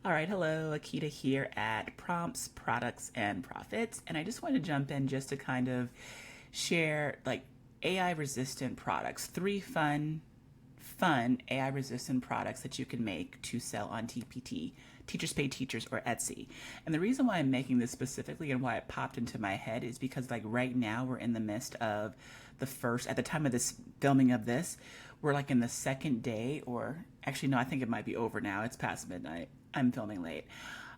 All right, hello, Akita here at Prompts, Products, and Profits. And I just want to jump in just to kind of share like AI resistant products, three fun AI resistant products that you can make to sell on TPT, Teachers Pay Teachers, or Etsy. And the reason why I'm making this specifically and why it popped into my head is because like right now we're in the midst of at the time of this filming of this, we're like in the second day, or actually, no, I think it might be over now. It's past midnight. I'm filming late.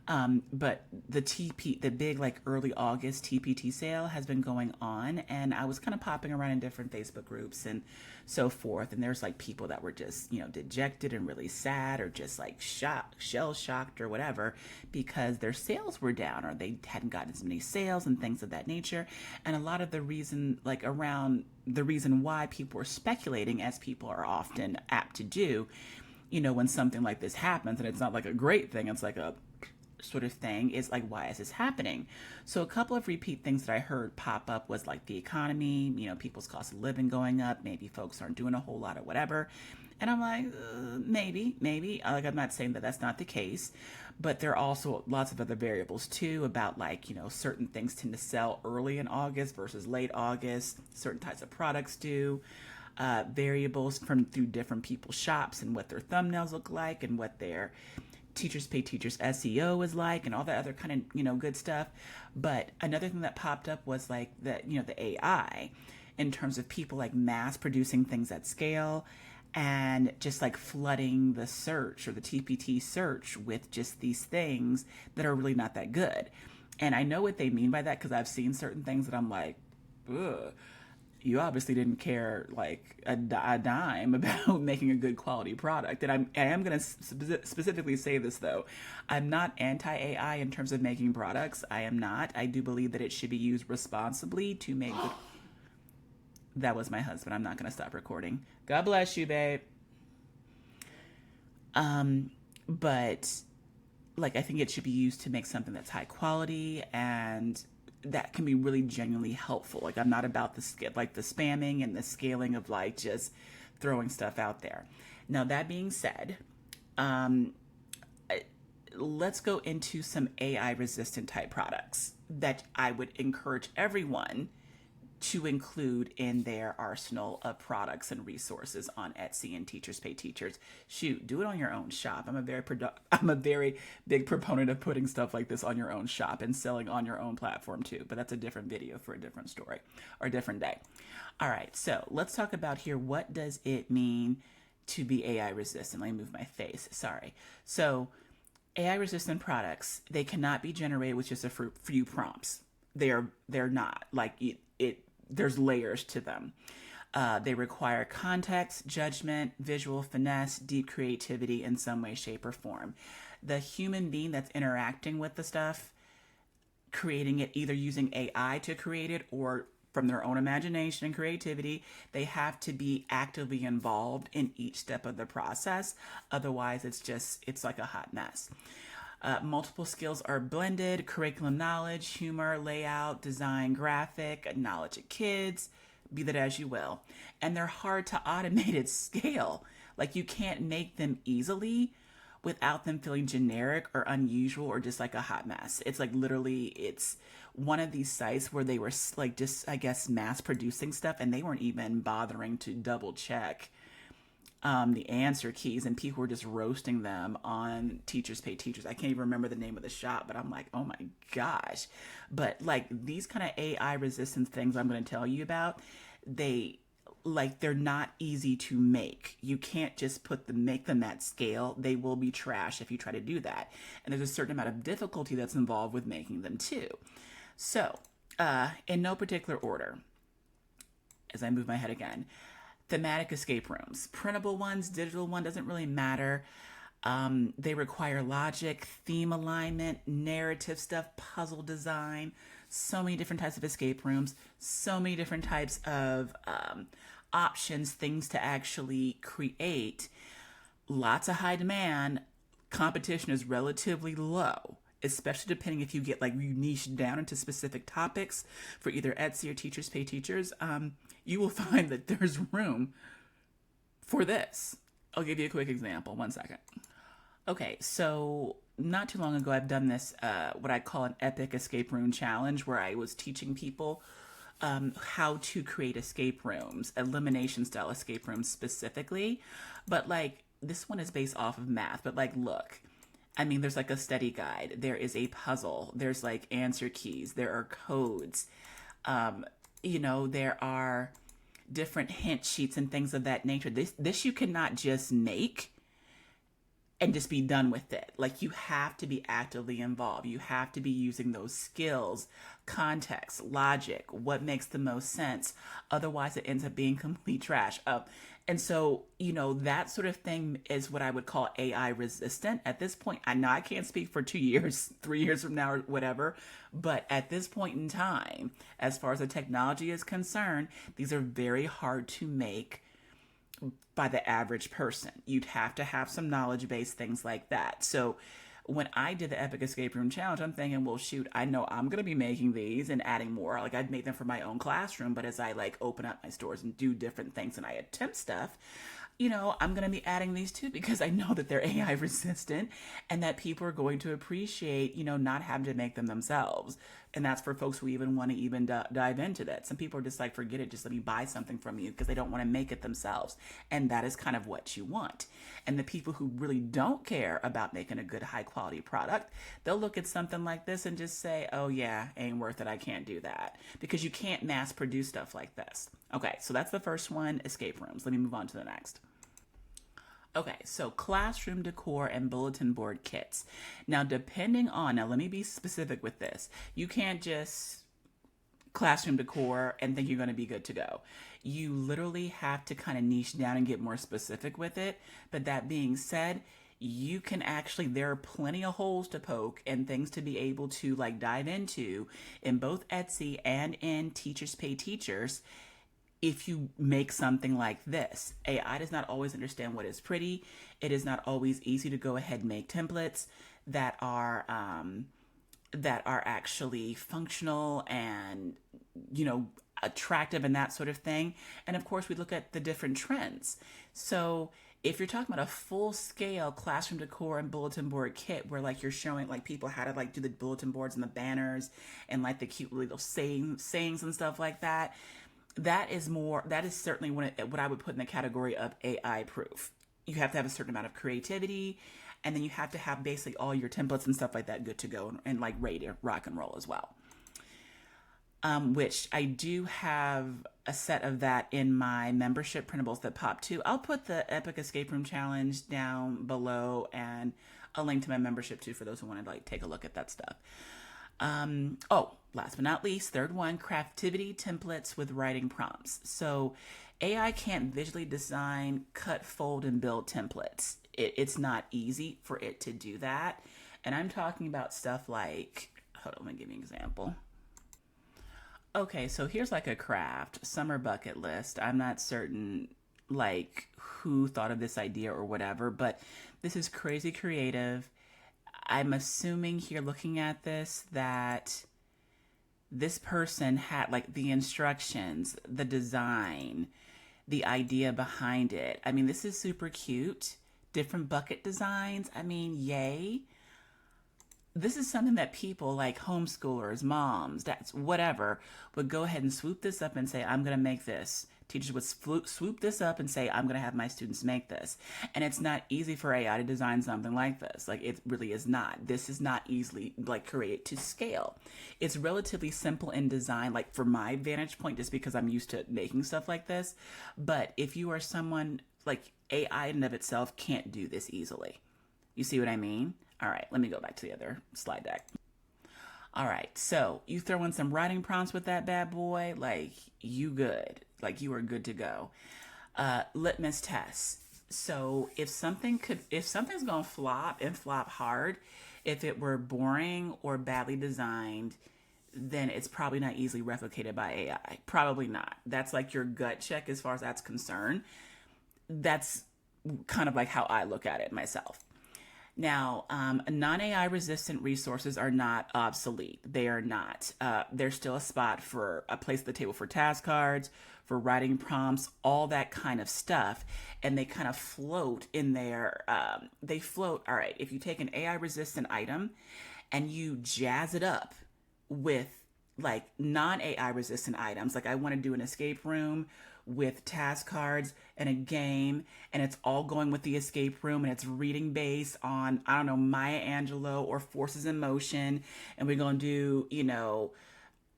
But the big like early August TPT sale has been going on, and I was kind of popping around in different Facebook groups and so forth. And there's like people that were just, dejected and really sad, or just like shell shocked or whatever, because their sales were down or they hadn't gotten as many sales and things of that nature. And a lot of the reason, like around the reason why people were speculating, as people are often apt to do, when something like this happens, and it's not like a great thing, it's like a sort of thing, is like, why is this happening? So a couple of repeat things that I heard pop up was like the economy, people's cost of living going up, maybe folks aren't doing a whole lot of whatever. And I'm like, maybe. Like, I'm not saying that that's not the case, but there are also lots of other variables too about like, certain things tend to sell early in August versus late August. Certain types of products do. Variables from through different people's shops and what their thumbnails look like and what their Teachers Pay Teachers SEO is like and all that other kind of, good stuff. But another thing that popped up was like the AI, in terms of people like mass producing things at scale and just like flooding the search or the TPT search with just these things that are really not that good. And I know what they mean by that because I've seen certain things that I'm like, ugh, you obviously didn't care like a dime about making a good quality product. And I am going to specifically say this though. I'm not anti AI in terms of making products. I am not. I do believe that it should be used responsibly to make good. That was my husband. I'm not going to stop recording. God bless you, babe. But like, I think it should be used to make something that's high quality and that can be really genuinely helpful. Like, I'm not about the spamming and the scaling of like just throwing stuff out there. Now, that being said, um, let's go into some AI resistant type products that I would encourage everyone to include in their arsenal of products and resources on Etsy and Teachers Pay Teachers. Shoot, do it on your own shop. I'm a very big proponent of putting stuff like this on your own shop and selling on your own platform too. But that's a different video for a different story or a different day. All right, so let's talk about here, what does it mean to be AI resistant? Let me move my face. Sorry. So AI resistant products, they cannot be generated with just a few prompts. They're not like it there's layers to them. They require context, judgment, visual finesse, deep creativity in some way, shape, or form. The human being that's interacting with the stuff, creating it, either using AI to create it or from their own imagination and creativity, they have to be actively involved in each step of the process. Otherwise, it's like a hot mess. Multiple skills are blended: curriculum knowledge, humor, layout, design, graphic, knowledge of kids, be that as you will. And they're hard to automate at scale. Like, you can't make them easily without them feeling generic or unusual or just like a hot mess. It's like literally, it's one of these sites where they were like just, I guess, mass producing stuff and they weren't even bothering to double check the answer keys, and people were just roasting them on Teachers Pay Teachers. I can't even remember the name of the shop, but I'm like, oh my gosh. But like these kind of AI resistance things I'm going to tell you about, they're not easy to make. You can't just make them at scale. They will be trash if you try to do that. And there's a certain amount of difficulty that's involved with making them too. So, in no particular order, as I move my head again, thematic escape rooms, printable ones, digital one, doesn't really matter. They require logic, theme alignment, narrative stuff, puzzle design, so many different types of escape rooms, so many different types of options, things to actually create. Lots of high demand. Competition is relatively low, especially depending if you get like you niche down into specific topics for either Etsy or Teachers Pay Teachers. You will find that there's room for this. I'll give you a quick example. One second. Okay, so not too long ago, I've done this, what I call an epic escape room challenge, where I was teaching people how to create escape rooms, elimination style escape rooms specifically. But like, this one is based off of math, but like, look, I mean, there's like a study guide, there is a puzzle, there's like answer keys, there are codes, um, there are different hint sheets and things of that nature. This you cannot just make and just be done with it. Like, you have to be actively involved. You have to be using those skills, context, logic, what makes the most sense. Otherwise, it ends up being complete trash. And so, that sort of thing is what I would call AI resistant. At this point, I know I can't speak for 2 years, 3 years from now, or whatever, but at this point in time, as far as the technology is concerned, these are very hard to make by the average person. You'd have to have some knowledge base, things like that. So when I did the Epic Escape Room Challenge, I'm thinking, well, shoot, I know I'm going to be making these and adding more. Like, I'd make them for my own classroom, but as I like open up my stores and do different things and I attempt stuff, I'm going to be adding these too, because I know that they're AI resistant and that people are going to appreciate, not having to make them themselves. And that's for folks who even want to even dive into that. Some people are just like, forget it, just let me buy something from you, because they don't want to make it themselves. And that is kind of what you want. And the people who really don't care about making a good, high quality product, they'll look at something like this and just say, oh, yeah, ain't worth it. I can't do that, because you can't mass produce stuff like this. Okay, so that's the first one, escape rooms. Let me move on to the next. Okay, so classroom decor and bulletin board kits. Now, let me be specific with this. You can't just classroom decor and think you're going to be good to go. You literally have to kind of niche down and get more specific with it. But that being said, there are plenty of holes to poke and things to be able to like dive into in both Etsy and in Teachers Pay Teachers. If you make something like this, AI does not always understand what is pretty. It is not always easy to go ahead and make templates that are actually functional and attractive and that sort of thing. And of course, we look at the different trends. So if you're talking about a full scale classroom decor and bulletin board kit, where like you're showing like people how to like do the bulletin boards and the banners and like the cute little sayings and stuff like that, that is certainly what I would put in the category of AI proof. You have to have a certain amount of creativity, and then you have to have basically all your templates and stuff like that good to go and like ready to rock and roll as well. Which I do have a set of that in my membership printables that pop too. I'll put the Epic Escape Room Challenge down below and a link to my membership too for those who want to like take a look at that stuff. Last but not least, third one, craftivity templates with writing prompts. So AI can't visually design, cut, fold, and build templates. It's not easy for it to do that. And I'm talking about stuff like, hold on, let me give you an example. Okay, so here's like a craft, summer bucket list. I'm not certain like who thought of this idea or whatever, but this is crazy creative. I'm assuming here looking at this that this person had like the instructions, the design, the idea behind it. I mean, this is super cute. Different bucket designs. I mean, yay. This is something that people like homeschoolers, moms, dads, whatever, would go ahead and swoop this up and say, I'm going to make this. Teachers would swoop this up and say, I'm going to have my students make this. And it's not easy for AI to design something like this. Like, it really is not. This is not easily like created to scale. It's relatively simple in design, like for my vantage point, just because I'm used to making stuff like this. But if you are someone like AI in and of itself can't do this easily. You see what I mean? All right, let me go back to the other slide deck. All right, so you throw in some writing prompts with that bad boy, like you good. Like you are good to go. Litmus tests. So if something's gonna flop and flop hard, if it were boring or badly designed, then it's probably not easily replicated by AI. Probably not. That's like your gut check as far as that's concerned. That's kind of like how I look at it myself. Now, non-AI resistant resources are not obsolete. They are not. There's still a spot for a place at the table for task cards, for writing prompts, all that kind of stuff. And they kind of float in there. They float, all right, if you take an AI resistant item and you jazz it up with like non AI resistant items. Like I want to do an escape room with task cards and a game, and it's all going with the escape room, and it's reading based on, I don't know, Maya Angelou or Forces in Motion, and we're going to do,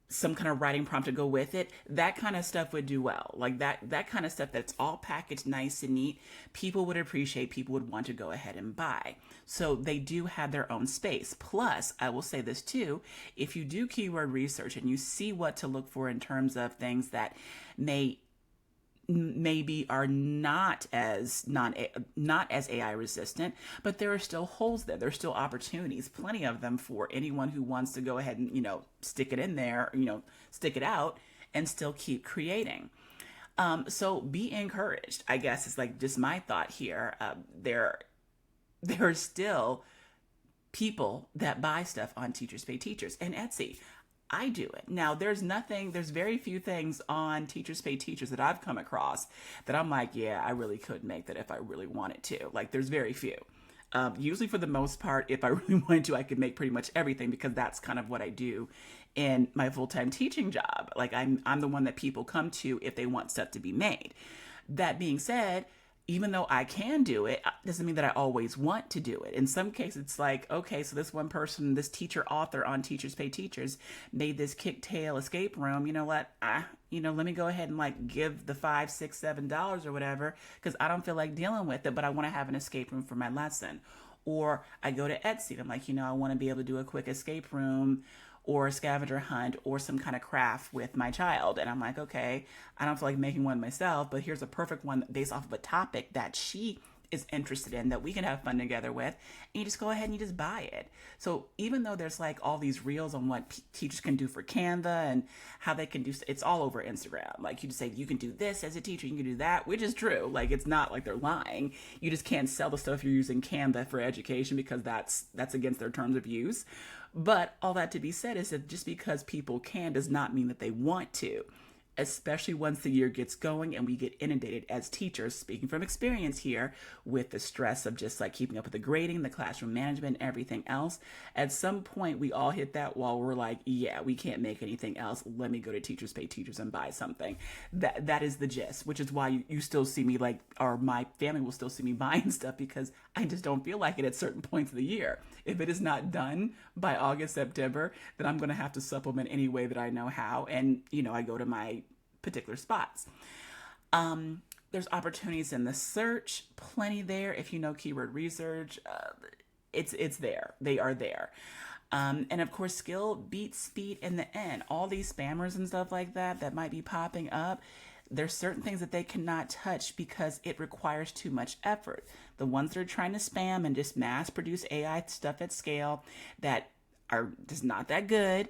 some kind of writing prompt to go with it. That kind of stuff would do well. Like that kind of stuff that's all packaged nice and neat, people would appreciate, people would want to go ahead and buy. So they do have their own space. Plus, I will say this too, if you do keyword research and you see what to look for in terms of things that maybe are not as AI resistant, but there are still holes there. There's still opportunities, plenty of them for anyone who wants to go ahead and stick it in there, stick it out, and still keep creating. So be encouraged, I guess, is like just my thought here. There are still people that buy stuff on Teachers Pay Teachers and Etsy. I do it. Now, there's very few things on Teachers Pay Teachers that I've come across that I'm like, yeah, I really could make that if I really wanted to. Like, there's very few. Usually, for the most part, if I really wanted to, I could make pretty much everything because that's kind of what I do in my full-time teaching job. Like, I'm the one that people come to if they want stuff to be made. That being said, even though I can do it, doesn't mean that I always want to do it. In some cases, it's like, okay, so this one person, this teacher author on Teachers Pay Teachers made this kick-tail escape room. You know what? Let me go ahead and like give the $5, $6, $7 or whatever, because I don't feel like dealing with it, but I want to have an escape room for my lesson. Or I go to Etsy and I'm like, I want to be able to do a quick escape room or a scavenger hunt or some kind of craft with my child. And I'm like, okay, I don't feel like making one myself, but here's a perfect one based off of a topic that she is interested in that we can have fun together with. And you just go ahead and you just buy it. So even though there's like all these reels on what teachers can do for Canva and how they can do, it's all over Instagram. Like you just say, you can do this as a teacher, you can do that, which is true. Like it's not like they're lying. You just can't sell the stuff you're using Canva for education because that's against their terms of use. But all that to be said is that just because people can does not mean that they want to, especially once the year gets going and we get inundated as teachers, speaking from experience here, with the stress of just like keeping up with the grading, the classroom management, everything else. At some point, we all hit that wall. We're like, yeah, we can't make anything else. Let me go to Teachers Pay Teachers and buy something. That is the gist, which is why you still see me like, or my family will still see me buying stuff because I just don't feel like it at certain points of the year. If it is not done by August, September, then I'm going to have to supplement any way that I know how. And, I go to my particular spots. There's opportunities in the search, plenty there. If you know keyword research, it's there. They are there. And of course, skill beats speed in the end. All these spammers and stuff like that might be popping up. There's certain things that they cannot touch because it requires too much effort. The ones that are trying to spam and just mass produce AI stuff at scale that are just not that good.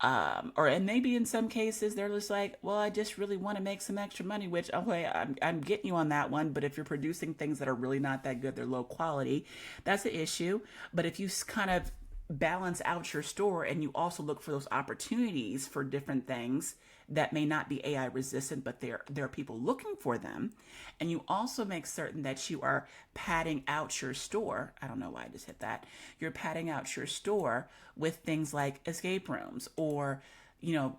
And maybe in some cases they're just like, well, I just really want to make some extra money, which, okay, I'm getting you on that one. But if you're producing things that are really not that good, they're low quality, that's an issue. But if you kind of balance out your store and you also look for those opportunities for different things that may not be AI resistant, but there are people looking for them, and you also make certain that you are padding out your store. I don't know why I just hit that. You're padding out your store with things like escape rooms or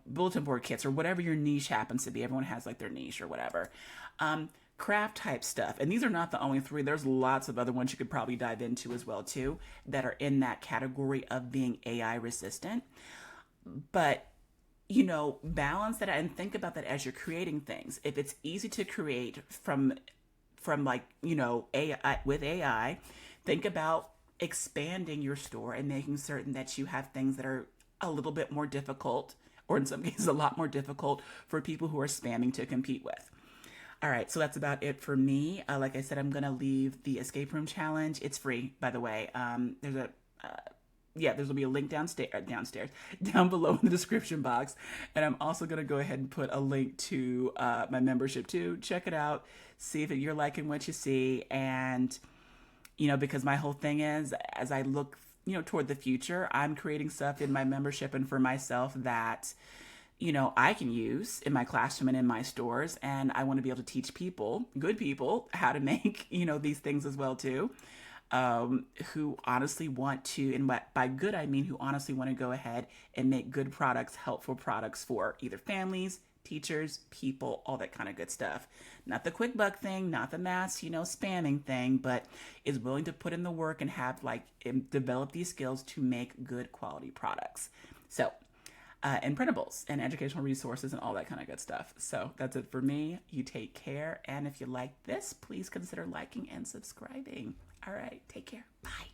bulletin board kits or whatever your niche happens to be. Everyone has like their niche or whatever. Craft type stuff. And these are not the only three. There's lots of other ones you could probably dive into as well too that are in that category of being AI resistant. But balance that and think about that as you're creating things. If it's easy to create from like, AI with AI, think about expanding your store and making certain that you have things that are a little bit more difficult, or in some cases a lot more difficult for people who are spamming to compete with. All right, so that's about it for me. Like I said, I'm going to leave the escape room challenge. It's free, by the way. There's gonna be a link down below in the description box. And I'm also gonna go ahead and put a link to my membership too. Check it out, see if you're liking what you see, and because my whole thing is, as I look, toward the future, I'm creating stuff in my membership and for myself that, I can use in my classroom and in my stores. And I want to be able to teach people, good people, how to make, these things as well too. Who honestly want to, and by good, I mean who honestly want to go ahead and make good products, helpful products for either families, teachers, people, all that kind of good stuff. Not the quick buck thing, not the mass, spamming thing, but is willing to put in the work and have develop these skills to make good quality products. So, and printables and educational resources and all that kind of good stuff. So that's it for me. You take care. And if you like this, please consider liking and subscribing. All right. Take care. Bye.